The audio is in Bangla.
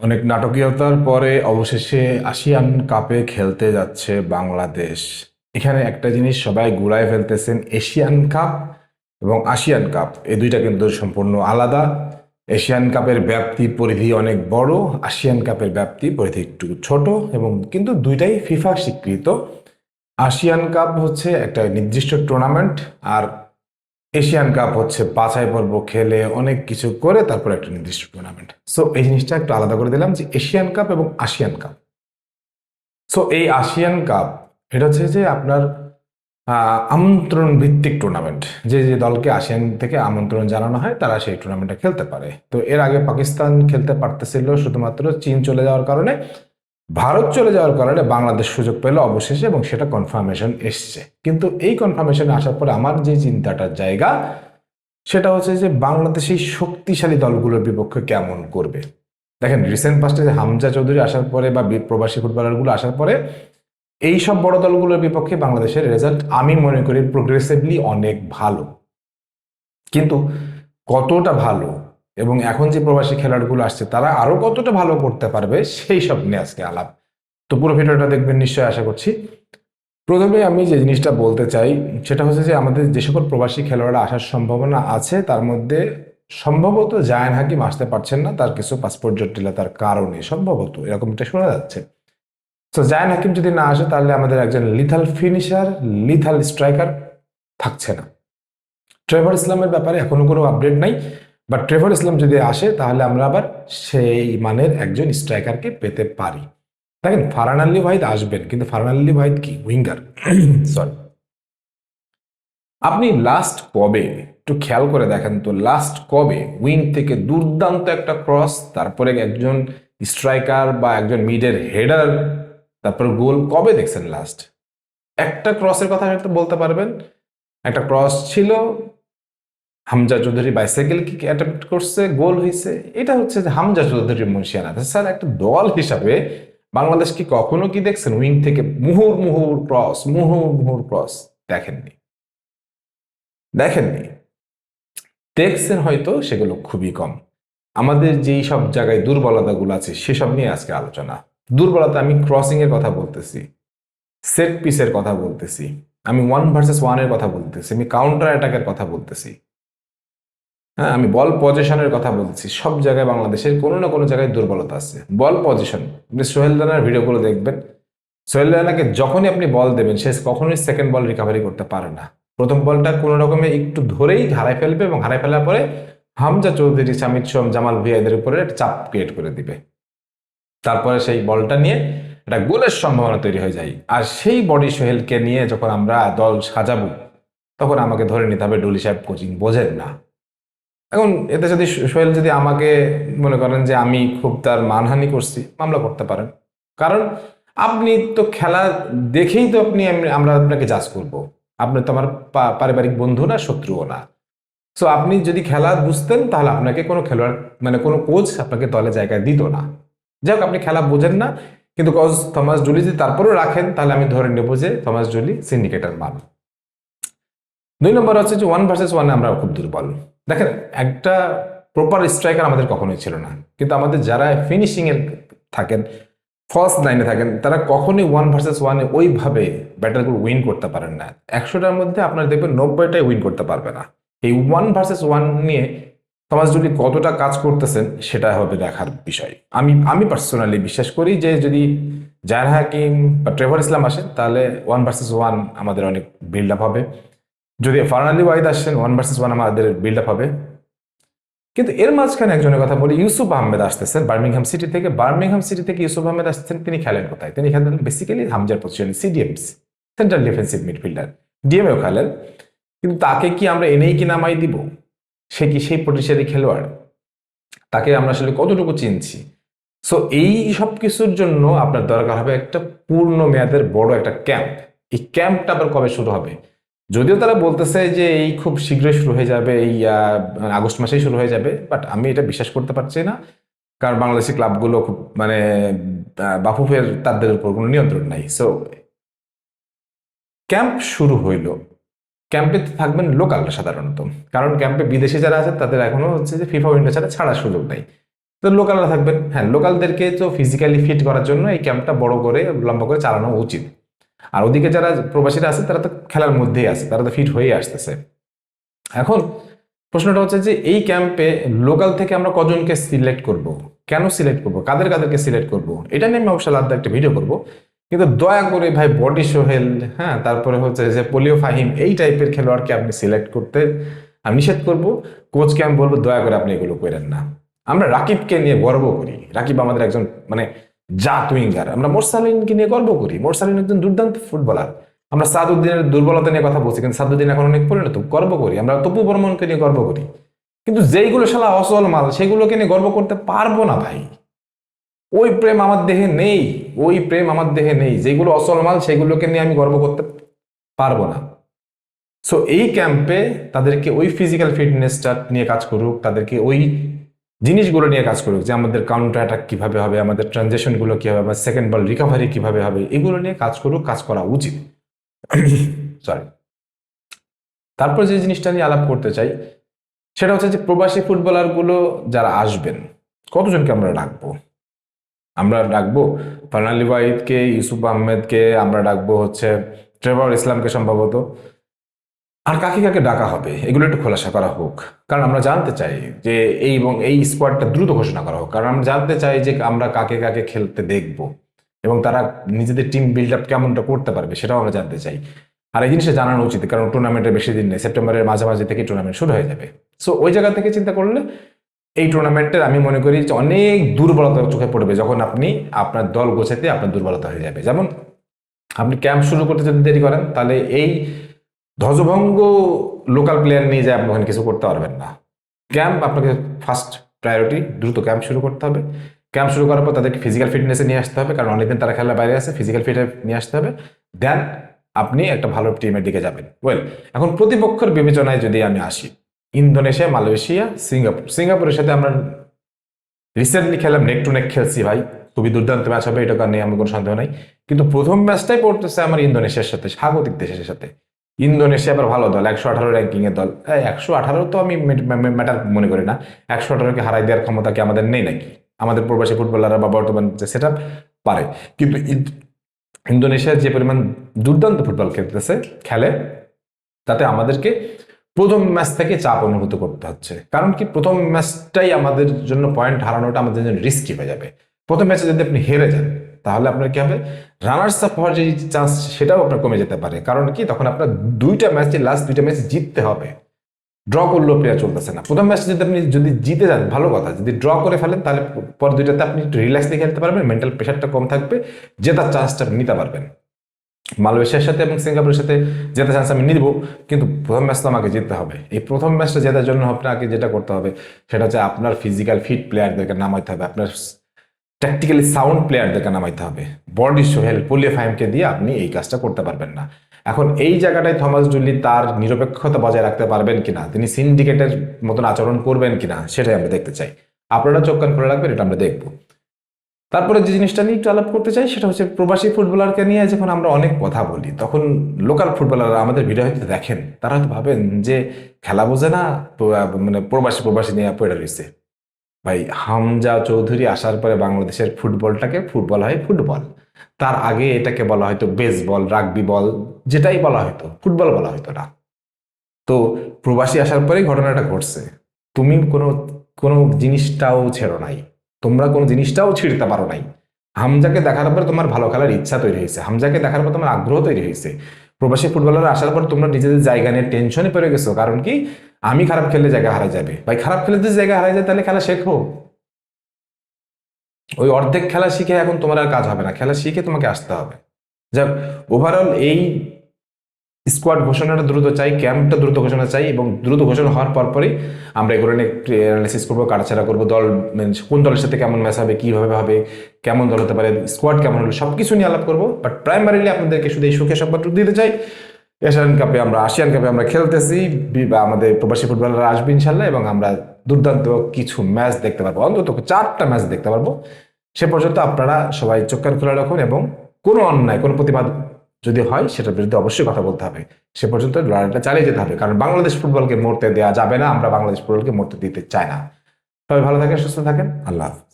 অনেক নাটকীয়তার পরে অবশেষে আসিয়ান কাপে খেলতে যাচ্ছে বাংলাদেশ। এখানে একটা জিনিস সবাই গুড়ায় ফেলতেছেন, এশিয়ান কাপ এবং আসিয়ান কাপ এই দুইটা কিন্তু সম্পূর্ণ আলাদা। এশিয়ান কাপের ব্যাপ্তি পরিধি অনেক বড়, আসিয়ান কাপের ব্যাপ্তি পরিধি একটু ছোট, এবং কিন্তু দুইটাই ফিফা স্বীকৃত। আসিয়ান কাপ হচ্ছে একটা নির্দিষ্ট টুর্নামেন্ট, আর এশিয়ান কাপ হচ্ছে বাছাই পর্ব খেলে অনেক কিছু করে তারপর একটা নির্দিষ্ট টুর্নামেন্ট। সো এই জিনিসটা একটু আলাদা করে দিলাম যে এশিয়ান কাপ এবং আসিয়ান কাপ। সো এই আসিয়ান কাপ এটা হচ্ছে যে আপনার আমন্ত্রণ ভিত্তিক টুর্নামেন্ট। যে যে দলকে আসিয়ান থেকে আমন্ত্রণ জানানো হয় তারা সেই টুর্নামেন্টে খেলতে পারে। তো এর আগে পাকিস্তান খেলতে পারতেছিল, শুধুমাত্র চীন চলে যাওয়ার কারণে, ভারত চলে যাওয়ার কারণে বাংলাদেশ সুযোগ পেল অবশেষে, এবং সেটা কনফার্মেশন এসছে। কিন্তু এই কনফার্মেশনে আসার পরে আমার যে চিন্তাটার জায়গা, সেটা হচ্ছে যে বাংলাদেশ এই শক্তিশালী দলগুলোর বিপক্ষে কেমন করবে। দেখেন, রিসেন্ট পাস্টে যে হামজা চৌধুরী আসার পরে বা প্রবাসী ফুটবলারগুলো আসার পরে এই সব বড় দলগুলোর বিপক্ষে বাংলাদেশের রেজাল্ট আমি মনে করি প্রোগ্রেসিভলি অনেক ভালো। কিন্তু কতটা ভালো, এবং এখন যে প্রবাসী খেলোয়াড়গুলো আসছে তারা আরো কতটা ভালো করতে পারবে, সেই সব নিয়ে আজকে আলাপ। তো পুরো ভিডিওটা দেখবেন নিশ্চয়ই, আশা করছি। প্রথমে আমি যে জিনিসটা বলতে চাই সেটা হচ্ছে যে আমাদের যে সকল প্রবাসী খেলোয়াড়রা আসার সম্ভাবনা আছে তার মধ্যে সম্ভবত জায়ান হাকিম আসতে পারছেন না, তার কিছু পাসপোর্ট জটিলতার কারণে সম্ভবত এরকমটা শোনা যাচ্ছে। তো জায়ান হাকিম যদি না আসে তাহলে আমাদের একজন লিথাল ফিনিশার, লিথাল স্ট্রাইকার থাকছে না। ট্রেভর ইসলামের ব্যাপারে এখনো কোনো আপডেট নাই, বাট ট্রেভর ইসলাম যদি আসে তাহলে আমরা আবার সেই মানের একজন স্ট্রাইকারকে পেতে পারি। দেখেন, ফারহান আলী ওয়াহিদ আসবেন, কিন্তু ফারহান আলী ওয়াহিদ কি উইঙ্গার? সরি, আপনি লাস্ট কবে একটু খেয়াল করে দেখেন তো, লাস্ট কবে উইং থেকে দুর্দান্ত একটা ক্রস, তারপরে একজন স্ট্রাইকার বা একজন মিডের হেডার, তারপর গোল কবে দেখছেন লাস্ট? একটা ক্রসের কথা হয়তো বলতে পারবেন, একটা ক্রস ছিল, Hamza Chowdhury bicycle kick attempt করছে, গোল হয়েছে। এটা হচ্ছে যে হামজা চৌধুরীর মুন্সিয়ানা। স্যার, একটা দল হিসাবে বাংলাদেশ কি কখনো কি দেখছেন উইং থেকে মুহুর মুহুর ক্রস, মুহুর মুহুর ক্রস? দেখেননি, দেখেননি। দেখছেন হয়তো, সেগুলো খুবই কম। আমাদের যেই সব জায়গায় দুর্বলতাগুলো আছে সেসব নিয়ে আজকে আলোচনা। দুর্বলতা, আমি ক্রসিং এর কথা বলতেছি, সেট পিসের কথা বলতেছি, আমি 1 ভার্সেস 1 এর কথা বলতেছি, আমি কাউন্টার অ্যাটাকের কথা বলতেছি, হ্যাঁ, আমি বল পজিশনের কথা বলছি। সব জায়গায় বাংলাদেশের কোনো না কোনো জায়গায় দুর্বলতা আছে। বল পজিশন, আপনি সোহেল রানার ভিডিওগুলো দেখবেন, সোহেল রানাকে যখনই আপনি বল দেবেন সে কখনোই সেকেন্ড বল রিকভারি করতে পারে না। প্রথম বলটা কোনো রকমে একটু ধরেই হারাই ফেলবে, এবং হারাই ফেলার পরে হামজা চৌধুরী, সামিদ সোম, জামাল ভিয়াইদের উপরে একটা চাপ ক্রিয়েট করে দিবে। তারপরে সেই বলটা নিয়ে একটা গোলের সম্ভাবনা তৈরি হয়ে যায়। আর সেই বডি সোহেলকে নিয়ে যখন আমরা দল সাজাবো, তখন আমাকে ধরে নিতে হবে ডলি সাহেব কোচিং বোঝেন না। এখন এতে যদি সোহেল যদি আমাকে মনে করেন যে আমি খুব তার মানহানি করছি, মামলা করতে পারেন। কারণ আপনি তো খেলা দেখেই তো আমরা আপনাকে জাজ করব। আপনি তো আমার পারিবারিক বন্ধু না, শত্রুও না। সো আপনি যদি খেলা বুঝতেন তাহলে আপনাকে কোনো খেলোয়াড়, মানে কোনো কোচ আপনাকে দলে জায়গায় দিত না। যাই হোক, আপনি খেলা বোঝেন না, কিন্তু কোচ থমাস জুলি যদি তারপরেও রাখেন তাহলে আমি ধরে নেবো যে থমাস জুলি সিন্ডিকেটার মাল। 2 নম্বর হচ্ছে যে 1 ভার্সেস 1 আমরা খুব দুর্বল। দেখেন, একটা প্রপার স্ট্রাইকার আমাদের কখনোই ছিল না, কিন্তু আমাদের যারা ফিনিশিং এর থাকেন, ফার্স্ট লাইনে থাকেন, তারা কখনোই 1 ভার্সেস 1-এ ওইভাবে ব্যাটেলগুলো উইন করতে পারেন না। 100টার মধ্যে আপনার দেখবেন 90টাই উইন করতে পারবে না। এই 1 ভার্সেস 1 নিয়ে থমাস জুলি কতটা কাজ করতেছেন সেটা হবে দেখার বিষয়। আমি পার্সোনালি বিশ্বাস করি যে যদি জায়ান হাকিম বা ট্রেভর ইসলাম আসেন তাহলে 1 ভার্সেস 1 আমাদের অনেক বিল্ড আপ হবে। যদি ফারহান আলী ওয়াহিদ আসেন 1 ভার্সেস 1 আমাদের বিল্ড আপ হবে। কিন্তু এর মাঝখানে একজনের কথা বলি, ইউসুফ আহমেদ আসতেছেন বার্মিংহাম সিটি থেকে। বার্মিংহাম সিটি থেকে ইউসুফ আহমেদ আসছেন, তিনি খেলেন কোথায়? তিনি খেলেন বেসিক্যালি হামজার পজিশনে, সিডিএমস, সেন্ট্রাল ডিফেন্সিভ মিডফিল্ডার। ডিএমএও খেলেন, কিন্তু তাকে কি আমরা এনেই কি নামাই দিব? সে কি সেই পজিশনের খেলোয়াড়? তাকে আমরা আসলে কতটুকু চিনছি? সো এই সব কিছুর জন্য আপনার দরকার হবে একটা পূর্ণ মেয়াদের বড় একটা ক্যাম্প। এই ক্যাম্পটা আবার কবে শুরু হবে? যদিও তারা বলতেছে যে এই খুব শীঘ্রই শুরু হয়ে যাবে, এই আগস্ট মাসেই শুরু হয়ে যাবে, বাট আমি এটা বিশ্বাস করতে পারছি না। কারণ বাংলাদেশি ক্লাবগুলো খুব মানে বাফুফের তাদের উপর কোনো নিয়ন্ত্রণ নাই। সো ক্যাম্প শুরু হইল, ক্যাম্পে থাকবেন লোকালরা সাধারণত, কারণ ক্যাম্পে বিদেশি যারা আছে তাদের এখনো হচ্ছে যে ফিফা উইন্ডো ছাড়া ছাড়ার সুযোগ নেই। তো লোকালরা থাকবেন। হ্যাঁ, লোকালদেরকে তো ফিজিক্যালি ফিট করার জন্য এই ক্যাম্পটা বড় করে লম্বা করে চালানো উচিত। আর ওদিকে যারা প্রবাসীরা আছে তারা তো খেলার মধ্যেই আছে, তারা তো ফিট হয়েই আসতেছে। এখন প্রশ্নটা হচ্ছে যে এই ক্যাম্পে লোকাল থেকে আমরা কজনকে সিলেক্ট করব, কেন সিলেক্ট করব, কাদেরকে সিলেক্ট করব, এটা নিয়ে আমি অবশ্যই আলাদা একটা ভিডিও করব। কিন্তু দয়া করে ভাই বডি সোহেল, হ্যাঁ, তারপরে হচ্ছে যে পোলিও ফাহিম, এই টাইপের খেলোয়াড়কে আপনি সিলেক্ট করতে আমি নিষেধ করব। কোচকে আমি বলবো দয়া করে আপনি এগুলো করেন না। আমরা রাকিবকে নিয়ে গর্ব করি, রাকিব আমাদের একজন মানে জাত উইঙ্গার। আমরা মোরসালিনকে নিয়ে গর্ব করি, মোরসালিন একজন দুর্দান্ত ফুটবলার। আমরা সাদউদ্দিনের দুর্বলতা নিয়ে কথা বলছি, কিন্তু সাদউদ্দিন এখন অনেক পরিণত, গর্ব করি। আমরা তপু বর্মনকে নিয়ে গর্ব করি, কিন্তু যেইগুলো শালা অসল মাল সেগুলোকে নিয়ে গর্ব করতে পারবো না ভাই। ওই প্রেম আমার দেহে নেই, ওই প্রেম আমার দেহে নেই। যেগুলো অসল মাল সেগুলোকে নিয়ে আমি গর্ব করতে পারবো না। সো এই ক্যাম্পে তাদেরকে ওই ফিজিক্যাল ফিটনেসটা নিয়ে কাজ করুক, তাদেরকে ওই জিনিসগুলো নিয়ে কাজ করুক, যে আমাদের কাউন্টার অ্যাটাক কিভাবে হবে, আমাদের ট্রানজেকশনগুলো কিভাবে হবে, সেকেন্ড বল রিকভারি কিভাবে হবে, এগুলো নিয়ে কাজ করুক, কাজ করা উচিত। সরি। তারপর যে জিনিসটা নিয়ে আলাপ করতে চাই সেটা হচ্ছে যে প্রবাসী ফুটবলারগুলো যারা আসবেন, কতজনকে আমরা ডাকবো? আমরা ডাকবো ফারনালি ওয়াহিদকে, ইউসুফ আহমেদকে, আমরা ডাকবো হচ্ছে ট্রেভর ইসলামকে সম্ভবত। আর কাকে কাকে ডাকা হবে এগুলো একটু খোলাসা করা হোক, কারণ আমরা জানতে চাই যে এই স্কোয়াডটা দ্রুত ঘোষণা করা হোক, কারণ আমরা জানতে চাই যে আমরা কাকে কাকে খেলতে দেখব এবং তারা নিজেদের টিম বিল্ড আপ কেমনটা করতে পারবে সেটাও আমরা জানতে চাই। আর এই জিনিসটা জানানো উচিত, কারণ টুর্নামেন্টের বেশি দিন নেই, সেপ্টেম্বরের মাঝামাঝি থেকে টুর্নামেন্ট শুরু হয়ে যাবে। সো ওই জায়গা থেকে চিন্তা করলে এই টুর্নামেন্টের আমি মনে করি যে অনেক দুর্বলতা চোখে পড়বে যখন আপনি আপনার দল গোছাতে আপনার দুর্বলতা হয়ে যাবে। যেমন আপনি ক্যাম্প শুরু করতে যদি দেরি করেন, তাহলে এই ধ্বজভঙ্গ লোকাল প্লেয়ার নিয়ে যায় আপনি ওখানে কিছু করতে পারবেন না। ক্যাম্প আপনাকে ফার্স্ট প্রায়োরিটি, দ্রুত ক্যাম্প শুরু করতে হবে। ক্যাম্প শুরু করার পর তাদেরকে ফিজিক্যাল ফিটনেসে নিয়ে আসতে হবে, কারণ অনেকদিন তারা খেলার বাইরে আছে, ফিজিক্যাল ফিটে নিয়ে আসতে হবে। দেন আপনি একটা ভালো টিমের দিকে যাবেন। ওয়েল, এখন প্রতিপক্ষের বিবেচনায় যদি আমি আসি, ইন্দোনেশিয়া, মালয়েশিয়া, সিঙ্গাপুরের সাথে আমরা রিসেন্টলি খেলাম, নেক টু নেক খেলছি ভাই, খুবই দুর্দান্ত ম্যাচ হবে, এটা নিয়ে আমার কোনো সন্দেহ নাই। কিন্তু প্রথম ম্যাচটাই পড়তেছে আমার ইন্দোনেশিয়ার সাথে, স্বাগতিক দেশের সাথে। ইন্দোনেশিয়া আবার ভালো দল, 118 র্যাঙ্কিং এর দল। 118 তো আমি ম্যাটার মনে করি না। 118কে হারাই দেওয়ার ক্ষমতা কি আমাদের নেই নাকি? আমাদের প্রবাসী ফুটবলাররা বা বর্তমান যে সেট পারে, কিন্তু ইন্দোনেশিয়া যে পরিমাণ দুর্দান্ত ফুটবল খেলে, তাতে আমাদেরকে প্রথম ম্যাচ থেকে চাপ অনুভূত করতে হচ্ছে। কারণ কি, প্রথম ম্যাচটাই আমাদের জন্য পয়েন্ট হারানোটা আমাদের জন্য রিস্কি হয়ে যাবে। প্রথম ম্যাচে যদি আপনি হেরে যান, তাহলে আপনার কি হবে, রানার্স আপ হওয়ার যে চান্স সেটাও আপনার কমে যেতে পারে। কারণ কি, তখন আপনার লাস্ট দুইটা ম্যাচ জিততে হবে। ড্র করলেও প্লেয়ার চলতেছে না। প্রথম ম্যাচে যদি জিতে যান ভালো কথা, যদি ড্র করে ফেলেন তাহলে পর দুইটাতে আপনি একটু রিল্যাক্সলি খেলতে পারবেন, মেন্টাল প্রেশারটা কম থাকবে, জেতার চান্সটা নিতে পারবেন। মালয়েশিয়ার সাথে এবং সিঙ্গাপুরের সাথে জেতার চান্স আমি নিব, কিন্তু প্রথম ম্যাচ তো আমাকে জিততে হবে। এই প্রথম ম্যাচটা জেতার জন্য আপনাকে যেটা করতে হবে সেটা হচ্ছে আপনার ফিজিক্যাল ফিট প্লেয়ারদেরকে নামাইতে হবে, আপনার ট্যাকটিক্যালি সাউন্ড প্লেয়ারদেরকে নামাইতে হবে। বডি সোহেল, পোলিও ফাহিমকে দিয়ে আপনি এই কাজটা করতে পারবেন না। এখন এই জায়গাটায় থমাস ডুলি তার নিরপেক্ষতা বজায় রাখতে পারবেন কিনা, তিনি সিন্ডিকেটের মতন আচরণ করবেন কিনা, সেটাই আমরা দেখতে চাই। আপনারা চোখ কান খোলা রাখবেন, এটা আমরা দেখবো। তারপরে যে জিনিসটা নিয়ে একটু আলাপ করতে চাই সেটা হচ্ছে প্রবাসী ফুটবলারকে নিয়ে যখন আমরা অনেক কথা বলি, তখন লোকাল ফুটবলাররা আমাদের ভিডিও হয়তো দেখেন, তারা হয়তো ভাবেন যে খেলা বোঝে না, মানে প্রবাসী নিয়ে পড়ে রয়েছে। ভাই, হামজা চৌধুরী আসার পরে বাংলাদেশের ফুটবলটাকে ফুটবল হয় ফুটবল। তার আগে এটাকে বলা হয়তো বেসবল, রাগবি বল, যেটাই বলা হয়তো, ফুটবল বলা হয়তো না। তো প্রবাসী আসার পরেই ঘটনাটা ঘটছে। তুমি কোনো কোনো জিনিসটাও ছেড়ো নাই, তোমরা কোনো জিনিসটাও ছিঁড়তে পারো নাই। হামজাকে দেখার পর তোমার ভালো খেলার ইচ্ছা তৈরি হয়েছে, হামজাকে দেখার পর তোমার আগ্রহ তৈরি হয়েছে। প্রবাসী ফুটবলার আসার পর তোমরা নিজেদের জায়গা নিয়ে টেনশনে পড়ে গেছো, কারণ কি, আমি খারাপ খেললে জায়গা হারা যাবে। ভাই, খারাপ খেলে যদি জায়গা হারা যায় তাহলে খেলা শেখো। ওই অর্ধেক খেলা শিখে এখন তোমার আর কাজ হবে না, খেলা শিখে তোমাকে আসতে হবে। যাক, ওভারঅল এই স্কোয়াড ঘোষণাটা দ্রুত চাই, ক্যাম্পটা দ্রুত ঘোষণা চাই, এবং দ্রুত ঘোষণা হওয়ার পরপরই আমরা এগুলো নিয়ে অ্যানালাইসিস করবো, কাটাছাড়া করবো, দল কোন দলের সাথে কেমন ম্যাচ হবে, কীভাবে হবে, কেমন দল হতে পারে, স্কোয়াড কেমন হলো, সব কিছু নিয়ে আলাপ করবো। বাট প্রাইমারিলি আপনাদেরকে শুধু এই সুখে সংবাদ দিতে চাই, আসিয়ান কাপে আমরা খেলতেছি, আমাদের প্রবাসী ফুটবলাররা আসবে ইনশাল্লাহ, এবং আমরা দুর্দান্ত কিছু ম্যাচ দেখতে পারবো, অন্তত 4টা ম্যাচ দেখতে পারবো। সে পর্যন্ত আপনারা সবাই চোখ কান খোলা রাখুন, এবং কোনো অন্যায়, কোনো প্রতিবাদ যদি হয় সেটার বিরুদ্ধে অবশ্যই কথা বলতে হবে। সে পর্যন্ত লড়াইটা চালিয়ে যেতে হবে, কারণ বাংলাদেশ ফুটবলকে মরতে দেওয়া যাবে না, আমরা বাংলাদেশ ফুটবলকে মরতে দিতে চাই না। সবাই ভালো থাকেন, সুস্থ থাকেন। আল্লাহ হাফেজ।